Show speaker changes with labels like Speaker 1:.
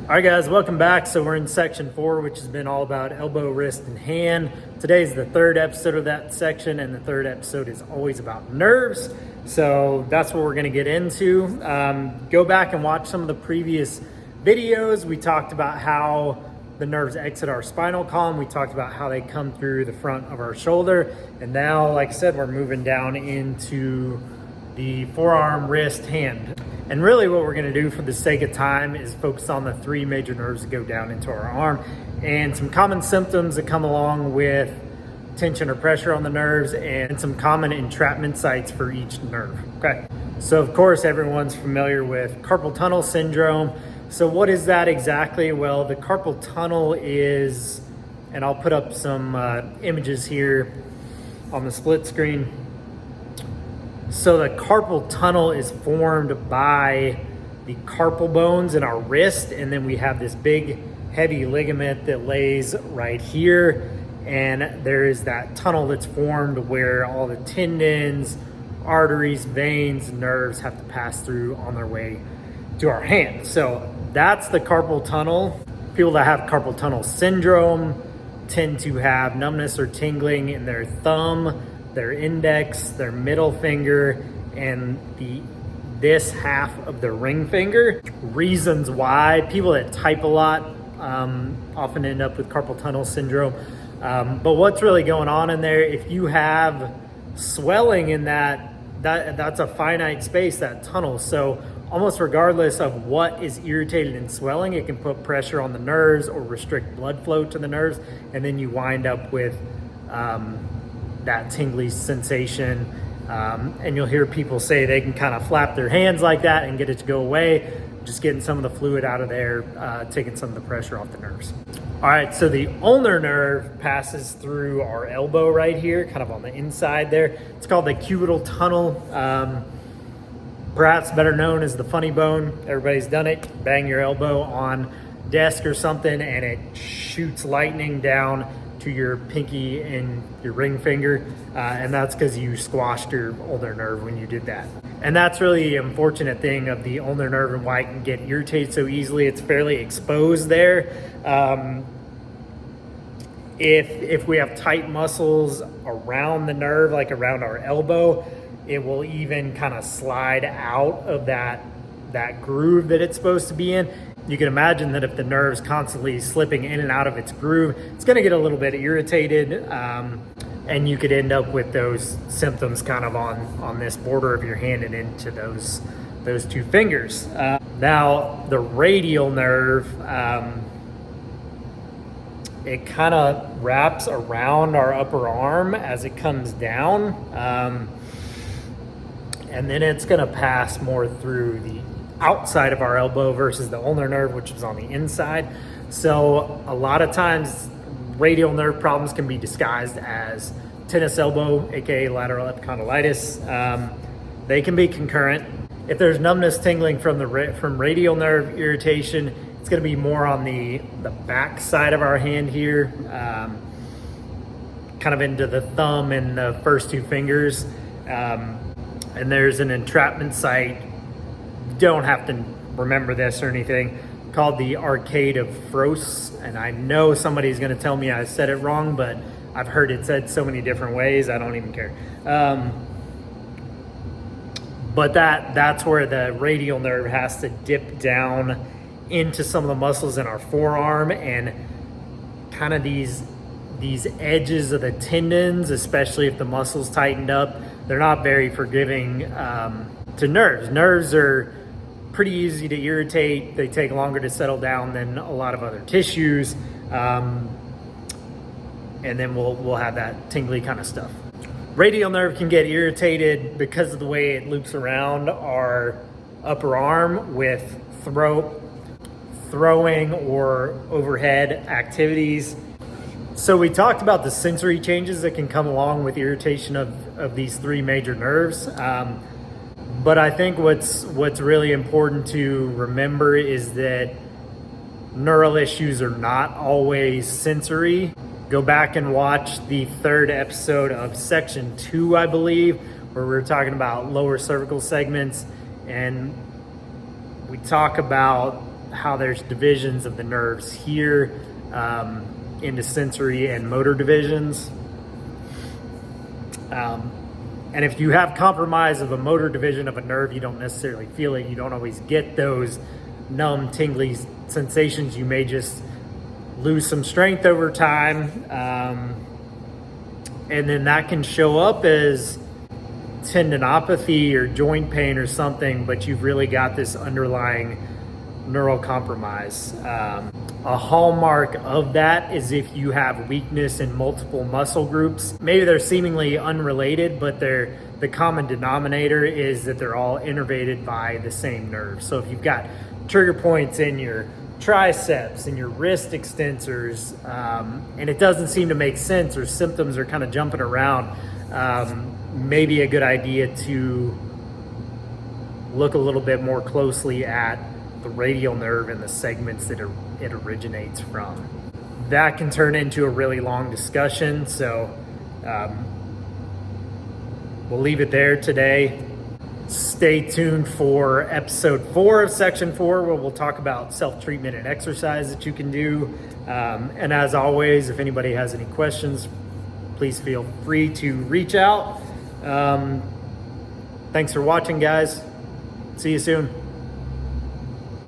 Speaker 1: All right, guys, welcome back. So we're in section 4, which has been all about elbow, wrist, and hand. Today's the third episode of that section, and the third episode is always about nerves. So that's what we're going to get into. Go back and watch some of the previous videos. We talked about how the nerves exit our spinal column. We talked about how they come through the front of our shoulder. And now, like I said, we're moving down into the forearm, wrist, hand. And really what we're going to do for the sake of time is focus on the 3 major nerves that go down into our arm and some common symptoms that come along with tension or pressure on the nerves and some common entrapment sites for each nerve. Okay. So of course, everyone's familiar with carpal tunnel syndrome. So what is that exactly? Well, the carpal tunnel is, and I'll put up some images here on the split screen. So the carpal tunnel is formed by the carpal bones in our wrist, and then we have this big heavy ligament that lays right here, and there is that tunnel that's formed where all the tendons, arteries, veins, nerves have to pass through on their way to our hand. So that's the carpal tunnel. People that have carpal tunnel syndrome tend to have numbness or tingling in their thumb, their index, their middle finger, and this half of the ring finger. Reasons why people that type a lot often end up with carpal tunnel syndrome. But what's really going on in there, if you have swelling in that's a finite space, that tunnel. So almost regardless of what is irritated and swelling, it can put pressure on the nerves or restrict blood flow to the nerves, and then you wind up with that tingly sensation. And you'll hear people say they can kind of flap their hands like that and get it to go away, just getting some of the fluid out of there, taking some of the pressure off the nerves. All right, so the ulnar nerve passes through our elbow right here, kind of on the inside there. It's called the cubital tunnel, perhaps better known as the funny bone. Everybody's done it. Bang your elbow on desk or something and it shoots lightning down to your pinky and your ring finger, and that's because you squashed your ulnar nerve when you did that. And that's really the unfortunate thing of the ulnar nerve and why it can get irritated so easily. It's fairly exposed there. If we have tight muscles around the nerve, like around our elbow, it will even kind of slide out of that groove that it's supposed to be in. You can imagine that if the nerve's constantly slipping in and out of its groove, it's going to get a little bit irritated, and you could end up with those symptoms kind of on this border of your hand and into those 2 fingers. Now, the radial nerve, it kind of wraps around our upper arm as it comes down, and then it's going to pass more through the outside of our elbow versus the ulnar nerve, which is on the inside. So a lot of times radial nerve problems can be disguised as tennis elbow, aka lateral epicondylitis. They can be concurrent. If there's numbness, tingling from radial nerve irritation, it's going to be more on the back side of our hand here, kind of into the thumb and the first 2 fingers. And there's an entrapment site. Don't have to remember this or anything, called the arcade of Frost, and I know somebody's going to tell me I said it wrong, but I've heard it said so many different ways I don't even care. But that's where the radial nerve has to dip down into some of the muscles in our forearm, and kind of these edges of the tendons, especially if the muscles tightened up, they're not very forgiving to nerves. Nerves are pretty easy to irritate. They take longer to settle down than a lot of other tissues. And then we'll have that tingly kind of stuff. Radial nerve can get irritated because of the way it loops around our upper arm with throwing or overhead activities. So we talked about the sensory changes that can come along with irritation of these 3 major nerves. But I think what's really important to remember is that neural issues are not always sensory. Go back and watch the 3rd episode of section 2, I believe, where we're talking about lower cervical segments, and we talk about how there's divisions of the nerves here into sensory and motor divisions. And if you have compromise of a motor division of a nerve, you don't necessarily feel it. You don't always get those numb, tingly sensations. You may just lose some strength over time. And then that can show up as tendinopathy or joint pain or something, but you've really got this underlying neural compromise. A hallmark of that is if you have weakness in multiple muscle groups. Maybe they're seemingly unrelated, but the common denominator is that they're all innervated by the same nerve. So if you've got trigger points in your triceps and your wrist extensors, and it doesn't seem to make sense, or symptoms are kind of jumping around, maybe a good idea to look a little bit more closely at the radial nerve and the segments that it originates from. That can turn into a really long discussion, so we'll leave it there today. Stay tuned for episode 4 of section 4, where we'll talk about self-treatment and exercise that you can do. And as always, if anybody has any questions, please feel free to reach out. Thanks for watching, guys. See you soon.